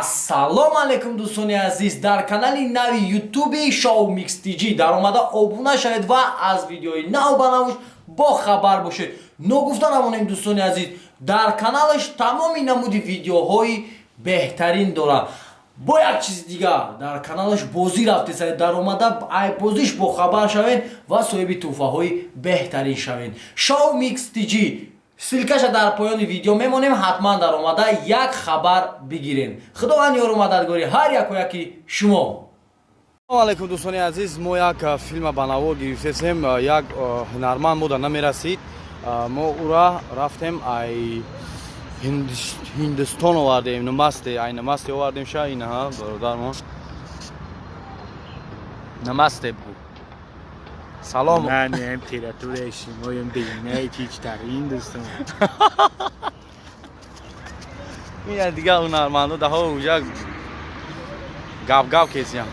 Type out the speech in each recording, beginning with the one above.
Ассалому алайкум дӯстони азиз, дар канали нави ютуби Show Mix TG дар омада обуна шавед ва аз видеои нав ба навш бо хабар бошед. Ногуфта намонем дӯстони азиз, дар каналаш тамоми намуди видеоҳои беҳтарин дорад. Бо як чизи дигар, дар каналаш бозӣ рафте саред, дар омада ай бозиш бо хабар шавед ва соҳиби тӯҳфаҳои беҳтарин шавед. Show Mix TG силкаша дар поёни видео мемонем, ҳатман дар омада як хабар бигирем. Худованд ёру мададгори ҳар яку яки шумо. Салому алайкум дӯстони азиз, мо як филма ба наво гирифтем, як ҳунарманд мода намерасид. Мо ура рафтем ай Ҳиндустон овардем, намасте, ай намасте овардем ша инаҳа бародармон. Намасте бу. Салом. من امپراتور شیمایم دینه پیچترین دوستم. این دیگه هنرمندو ده ها اونجا گپ کسیم.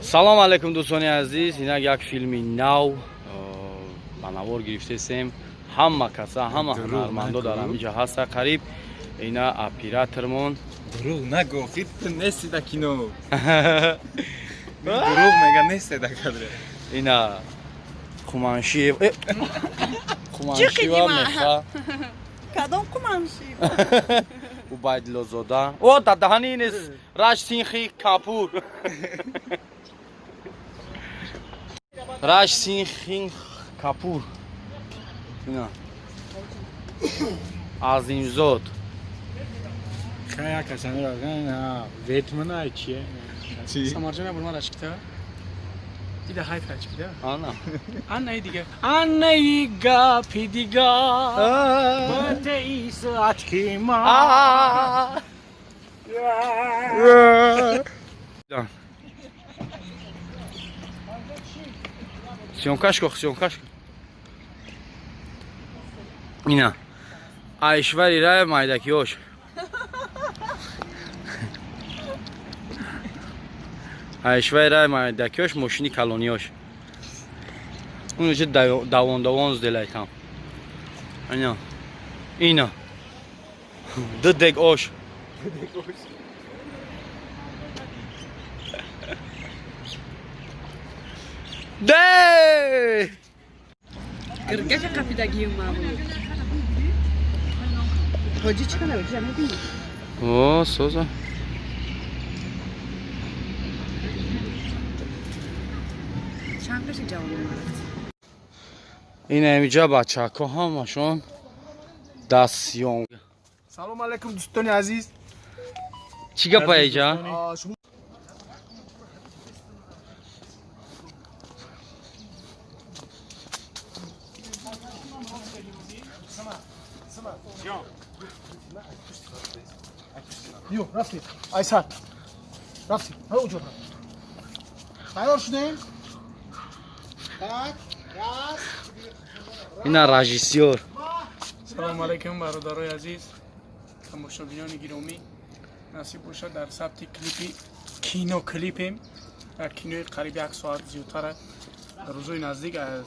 سلام علیکم دوستانی عزیز، اینا یک فیلمی نو با نوار گرفته سیم. همه کسا همه هنرمندو دارم اینجا هست قریب. اینا اپیراترمون دروغ نگو، خیلی نیستی دا کینو. دروغ میگم نیستی دا کادره. اینا خمانشی خمانشی و میخا کدام کمانشی؟ عبیدالله زاده. او دهانی نیست. راج سینخی کاپور. راج سینخی کاپور. اینا عظیمزاد. خیلی کسانی را نه ویتمن های چیه؟ چی؟ سامارجان ابو المال اشکتا دیده های فرچ بیده آنا آن دیگه آن ایگا پیدیگا بات ایس açki ma Сьомкашко. Ина. Айшвари Рай майдакиёш. Айшвари Рай майдакиёш мошини калониёш. Унҷа давон зделайтам. Ина. Дудек ош. Де! Gırgaca kapıda giyinme bu. Hoca çıkana bir canı değil. О, соза. Çankırı cevabı var. Ин амиҷа бачаҳко ҳамашон дастсиём. سلام علیکم دوستان عزیز Чӣ гапа эҷа? شما Yok, Rafi. Aysel. Rafi. Hadi ucu. Hayır şunu. Tak. Yaz. Ина режиссёр. سلام علیکم برادرای عزیز تماشاگران گرامی نصیب باشد در ثبت کلیپی کینو کلیپیم کینوی قریب 1 ساعت زیادتر روزای نزدیک از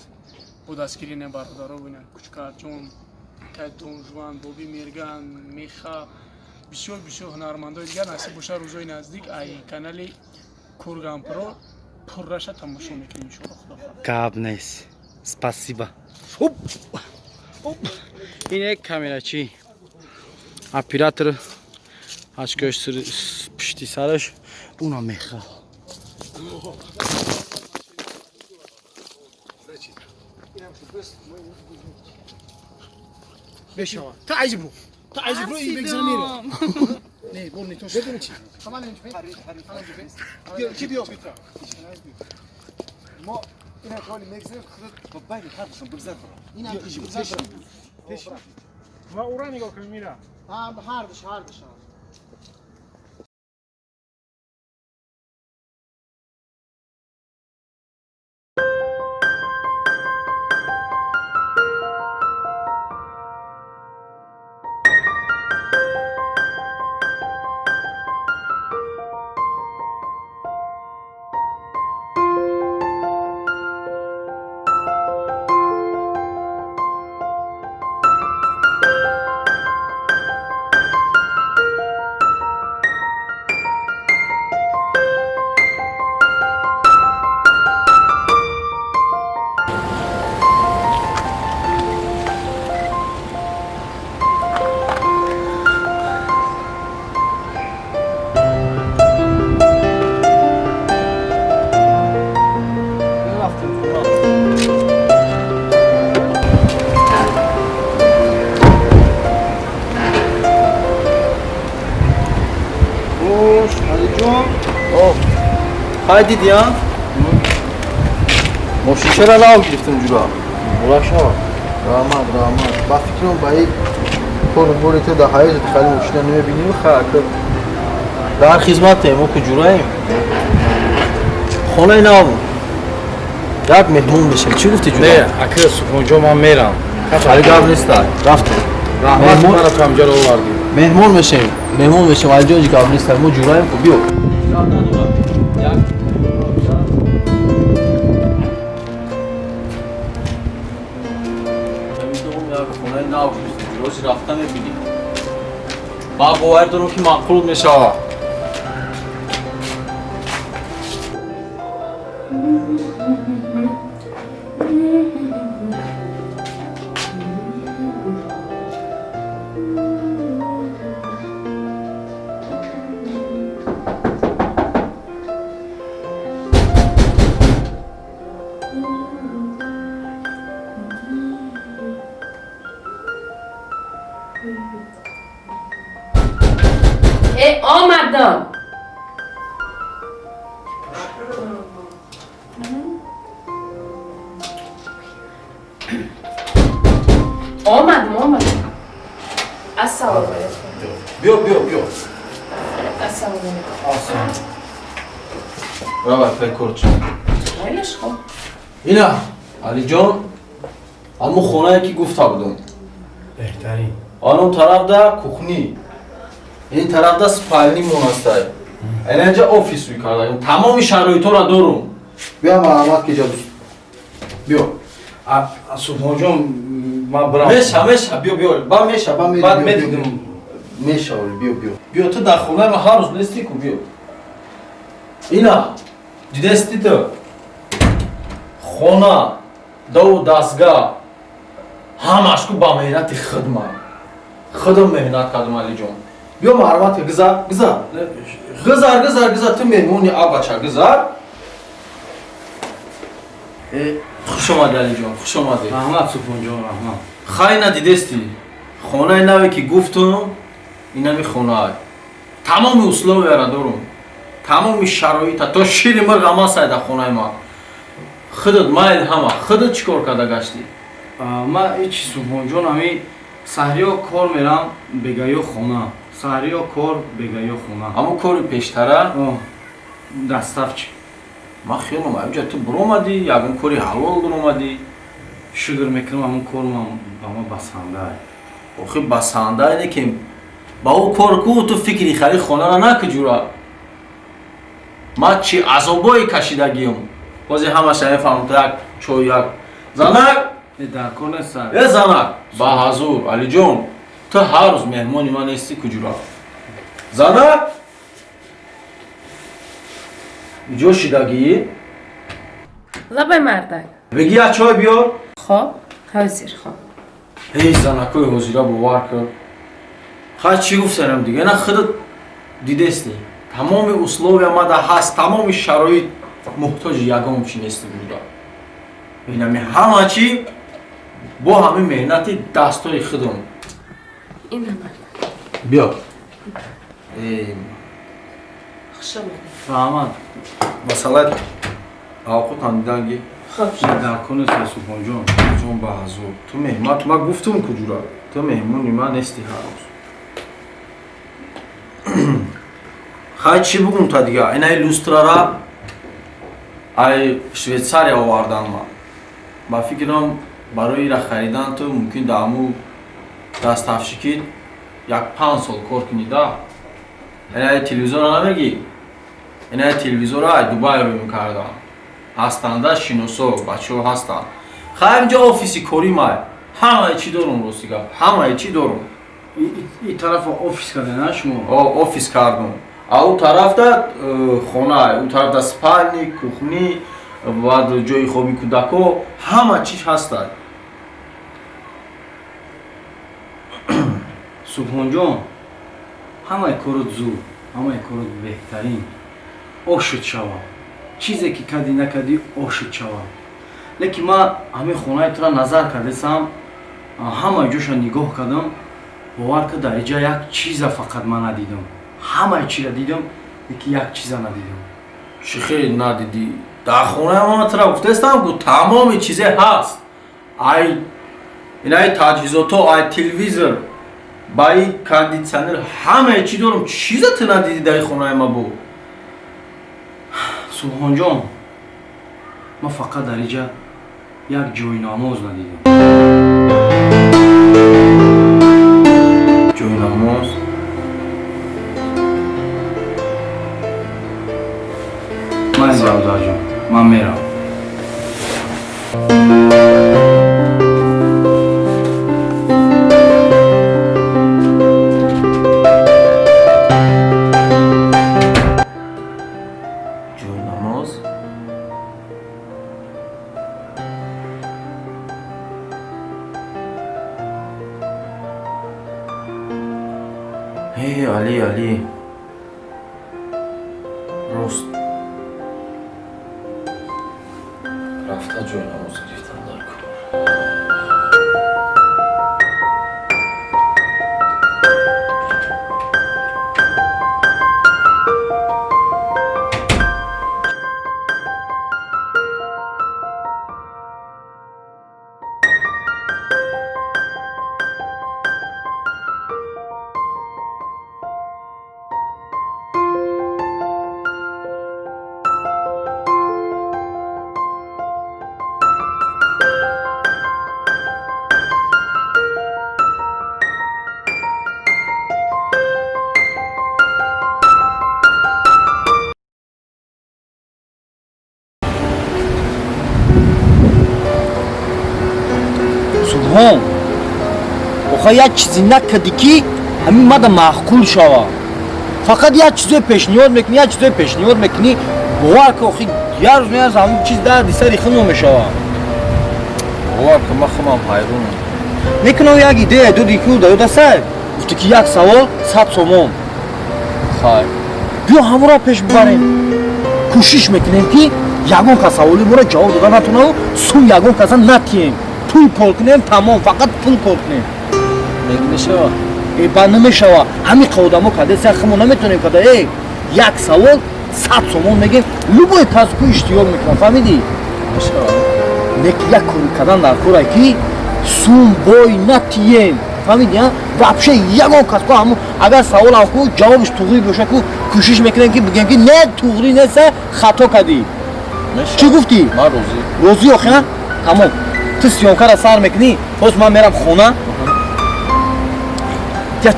بودسگیری برادرها بودن کوچکر جون کدون جوان بوبی میرگان میخا بسیار هنرمندای دیگر نصیب باشد روزای نزدیک ای کانالی کورگان پرو پررشا تماشا میکنیم ان خدا Кабнес. Спасибо. Ин як камерачи. Оператор очкош пишти сараш уна меха. Beş yava. Ta acı bu. Ta acı bu iyi bekzamiro. Ne, bu ne toş. Bedeni çi. Tamam ne çi. Diyor ki diyor. Mo ina kali mekzem kırık babbayı harfın bırzat. İna kışı bırzat. Peş. و اورا نگاه کن میرا. Ha hardış. Ай дидиам? Мошин чара нав гирифтим ҷура? Булак шава. Rahmat. Ba fikrim ba in kor to da hayat khali moshina nemebinیم khaka. дар хизматем, мо ку ҷураем. Хонаи нав. Як меҳмон мешавем. Чӣ гуфти ҷура? Не, ака субҳонҷон ман мерам. Али гап неста. Рафтем. Раҳмат мара то ҳамҷоро овардӣ. Меҳмон мешавем. Алиҷони гап неста. Мо ҷураем ку биё. Хонаи нав гирифтем. Ҷурози рафта мебинем. Ба бовар дорам ки мақбул мешавад. آمدم آمدم السلام علیکم Биё. السلام علیکم Равай, пекорчи. خیلیش خوب Ина, Алиҷон, ҳамон хонае ки гуфта будум. Беҳтарин. Он тарафда кухни. Ин тарафда спальни монастай. Инҷа офис мекардам. Тамоми шароитҳоро дорум. Biya marhamat ki jadus. Биё. Субҳонҷон ман бирам. Меша, биё. Ба меша, Ба мери, баъд биё, медидим. Меша, биё. Биё, ту дар хонаи ман ҳар рӯз нести ку, биё. Ина, дидести ту? Хона, даву дастгоҳ, ҳамаш ку ба меҳнати хидмат. Худам меҳнат кардам, Алиҷон. Биё марҳамат ки гизар. Гизар, ту меҳмони абача гизар. Хуш омадӣ, Алиҷон, хуш омадӣ. Раҳмат субҳонҷон, раҳмат. Хай надидести? Хонаи наве ки гуфтум, инами хонаа. Тамоми условияро дорум. Тамоми шароита, то шири мирғ ҳамасай дар хонаи ман. Худат майл ҳама. Худат чӣ кор карда гашти? Ман ҳеҷ субҳонҷон ҳами саҳриё кор мерам бегаё хона. Саҳриё кор бегаё хона. Ҳамон кори пештара? Дастафчи. Ман хиёлам аҷа ту биромадӣ, ягон кори ҳалол биромадӣ. Шукр мекунам ҳамон кору ман ба ман басандае. Охи басандае не ки ба ӯ кор ку ту фикри хари хонаро накӣ ҷура. Ман чӣ азобое кашидагиам. Бози ҳамаша мефаҳмад як чой як. Занак? Дар кор неста. Занак. Ба ҳазур, Алиҷон. Ту ҳар рӯз меҳмони ман нестӣ ку ҷура. Занак? иҷо шидагӣ? لبه مردک Беги як чой биёр. خوب حاضر خوب Эй, занакои ҳозира бовар кар. Хай чӣ гуфтарам дига? Ина худат дидести. Тамоми условия мада ҳаст, тамоми шароит муҳтоҷи ягон чӣ нести буда. Инами ҳама чӣ бо ҳами меҳнати дастҳои худам. این مردک Биё. خوش آمدید Раҳмат. Масъалаи авқотам диданги. خوب Дар кор неста субҳонҷон. ҷон ба ҳазур. Ту меҳмат ма гуфтум ку ҷура. Ту меҳмони ман нести ҳар рӯз. Хай чӣ бугум та дига? Инаи люстрара ай Швейтсария овардан ман. Ба фикрам барои ира харидан ту мумкин дар ҳаму дастафшикит як 5 сол кор кунӣ да. Инаи телевизора намегӣ? Инаи телевизора ай Дубай рӯй мекардам. Ҳастанда шиносо бачаҳо ҳастанд. Хай инҷо офиси кори май. Ҳамаи чӣ дорум рости гап. Ҳамаи чӣ дорум. ин тарафа офис кардена шумо? Офис кардум. А ӯ тарафда хона, ӯ тарафда спальни, кухни, баъд ҷои хоби кӯдако, ҳама чиз ҳастад. Субҳонҷон, ҳамаи корот зуд, ҳамаи корот беҳтарин. Ошуд шавад. Чизе ки кади накади ошуд шавад. Лекин ман ҳамин хонаитро назар кардесам, ҳамаи ҷоша нигоҳ кардам, бовар ка дар иҷа як чиза фақат ман надидам. Ҳамаи чиро дидам, лекин як чиза надидам. چی خیلی ندیدی؟ در خونه ما ترا گفتستم که تمام چیزه هست. ای تجهیزات ها، ای تلویزیون، بای کاندیشنر، همه چی دارم. چیزت ندیدی در خونه ما بود؟ سبحان جان، ما فقط در اینجا یک جای نماز ندیدیم. جای نماز؟ من زودار جان، من میرم. جای نماز؟ هی علی راست رفته جای نماز گرفتن در کار. سبحان آخه یک چیزی نکردی که همین ماده معقول شوه. فقط یک چیزی پیشنهاد میکنی، یک چیزی پیشنهاد میکنی، باور که آخه یه روز میارز همون چیز در دیسری خیلی نمیشوه. باور که من خودم حیرانم. میکنم یک ایده دو دیگه داده دسته گفتی که یک سوال 100 سوم. خیر بیا همون را پیش ببریم. کوشش میکنیم که یگون که سوالی ما را جواب دادن نتونه و سو یگون که اصلا نتیم. پول پول کنیم تمام، فقط پول پول کنیم. میگه میشوه؟ ای با نمیشوه. همین قدمو کده سرخمون نمیتونیم کده. ای یک سوال 100 سوم میگیم لبای کس کو اشتیاق میکنم. فهمیدی؟ میشوه؟ یک کاری کردن در کاره که سوم بای نتیم. فهمیدی ها؟ وابشه یگون کس کو همون اگر سوال هم کو جوابش توغری باشه کو کوشش میکنیم که بگیم که نه توغری نیست خطا کردی. چی گفتی؟ من روزی روزی آخه تمام. تو سیانکه را سر میکنی باز من میرم خونه یا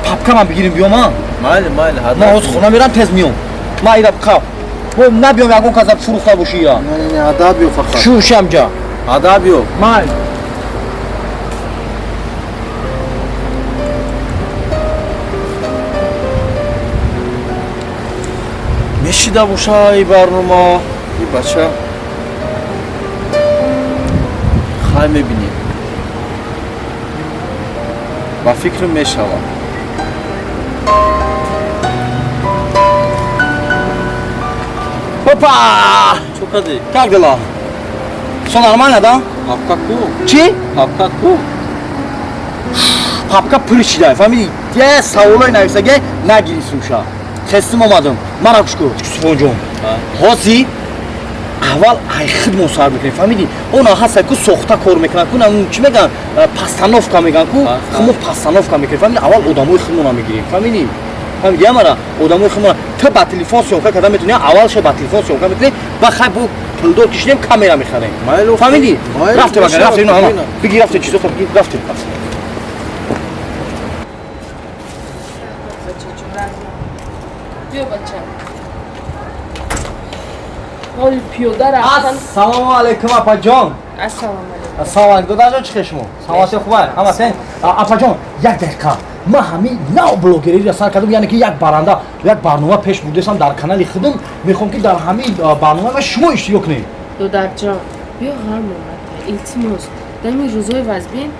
پاپکه من بگیریم بیام ها مایل من از خونه میرم تز میام من ایره بخواه نبیام یکون که ازت فروخته باشی یا نه عدا بیو فقط شو شمجا عدا بیو من میشیده باشه ای برنامه ای بچه خواهی میبینیم با فکر میشوم پاپا چو کدی؟ как дела? Все нормально, да? Папка ку? Чи? Папка ку? Папка пул чидай, фамилии. Те саволой нависаге нагири суша. Хестим омадам. Мара гуш кур. Субҳонҷон. Ҳозир аввал ай хидмат сар бикунем, фамилии. Она ҳаста ку сохта кор мекунад ку, чӣ мегӯянд? Постановка мегӯянд ку, химо постановка мекунем. Фамилии аввал одамои хидмона мегирем. Фамилии. فهمیدی مرا آدمای خمون تو با تلفن سیمکارت کردن میتونی اولش با تلفن سیمکارت میتونی بخوای بو پولدار کشیدیم کامera میخریم فهمیدی رفته بگیر رفته اینو همه بگیر رفته چیزا تو بگیر رفته بیا بچه حال پیاده رفتن السلام علیکم اپا جان السلام علیکم السلام علیکم داداش چه خشمو سلامتی خوبه همه سن اپا جان یک دقیقه ما همین نو بلوگری را سر کردم یعنی که یک برنده یک برنامه پیش بردم در کانال خودم میخوام که در همین برنامه و شما اشتراک کنید دادر جان بیا غم اومده التماس در این روزهای وزبین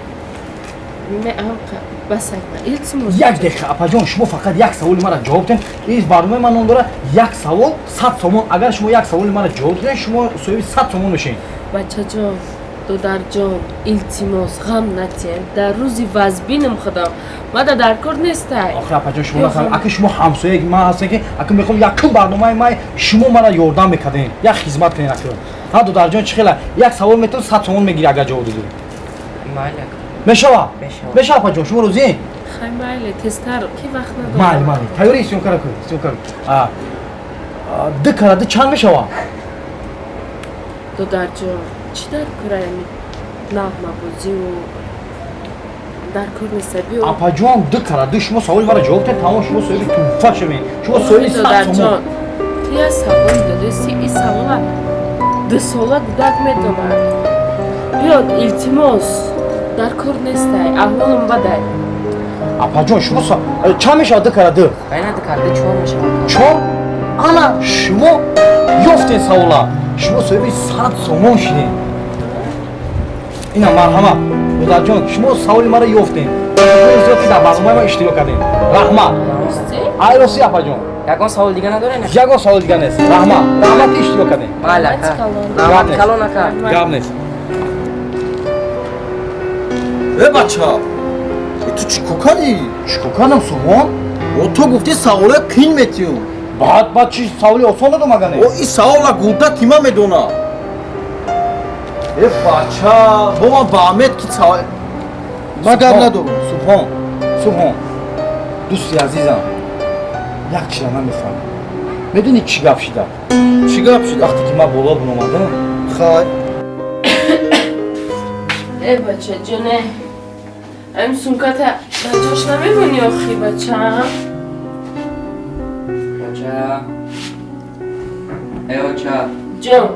بس التماس یک دقیقه اپا جان شما فقط یک سوال مرا جواب بدین این برنامه من داره یک سوال 100 تومان اگر شما یک سوال مرا جواب بدین شما صاحب 100 تومان میشین بچه جان додарҷон илтимос ғам натиҳем дар рӯзи вазбинам худам мада дар кор нестай охир апаҷон шумо насам ака шумо ҳамсояи ман ҳастем ки ака мехом якум барномаи ман шумо мара ёрдам мекардем як хизмат кунед ака ҳа додарҷон чӣ хела як савол метавон 100 сомон мегири агар ҷавоб додӣ мешава мешава апаҷон шумо розием хай майле тезтар ки вақт майли майли тайёри сёмкара кун сёмкара ду кара ду чанд мешава додарҷон чӣ дар кораами нағмабозиву дар кор нестай биё апаҷон ду кара ду шумо саволи мара ҷавоб дед тамом шумо соҳиби туҳфа шавед шумо соҳиби 100 сомон додарҷон ту як савол додеси ин савола 2 сола кӯдак медонад биё илтимос дар кор нестай аҳволам бадай апаҷон шумо чанд мешава ду кара ду чор ана шумо ёфтед савола шумо соҳиби 100 сомон шудед ина марҳамат додарҷон шумо саволи мара ёфтед зиёд ки дар барномаи ман иштирок кардем раҳмат ай рости апаҷон ягон савол дига надорем ягон савол дига нест раҳмат раҳмат ки иштирок кардем майли ака раҳмат калон ака гап нест бача ту чӣ кор кардӣ чӣ кор кардам субҳон то гуфтӣ саволои қин метиём баъд чӣ саволи осон додам агар не ин савола гунта кима медона бача бо ман баҳмед ки ман гап надорам субҳон дӯсти азизам як чиза намефаҳмам медонӣ чӣ гап шуда чӣ гап шуда вақте ки ман боло биномадам хай бача ҷоне ам сумката дар ҷош намебонӣ охи бачаам оча ҷон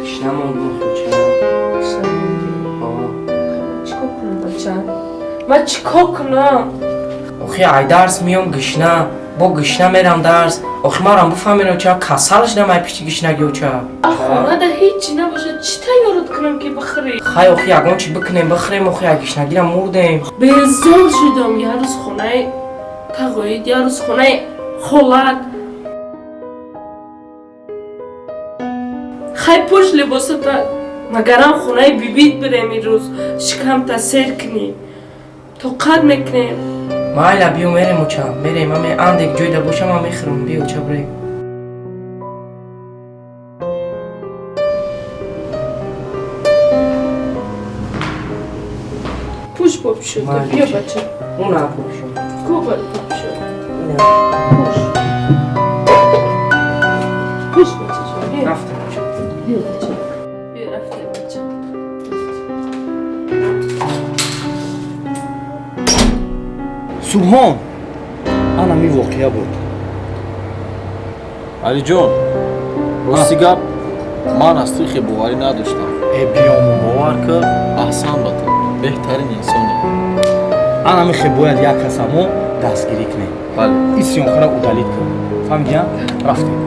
гишнамон бухоча чикор кунам бача ман чикор кунам охи ай дарс миём гишна бо гишна мерам дарс охи марам буфаҳмед оча касал шудам ай пичи гишнаги оча хонада ҳеҷчи набошад чӣ тайёрот кунам ки бихӯрӣ хай охи ягон чӣ бикунем бихӯрем охи ай гишнагирам мурдем безор шудам як рӯз хонаи тағоид як рӯз хонаи холат хай пош либосата магарам хонаи бибит бирем ирӯз шикамта сер кунем тоқат мекунем майла биё мерем оча мерем аме андек ҷойда бошам ам мехӯрам биё оча бурем пуш попшуда биё бача уна пушо кубар попшуда пуш бача биё рафта оча биё бача биё рафта бача субҳон ана ми воқеа буд алиҷон рости гап ман аз ту хебоварӣ надоштам биёму бовар кард аҳсан ба ту беҳтарин инсоне ана ми бояд як касамо дастгирӣ кунем бале ин сиёнкара удалит кун фаҳмидиам рафтем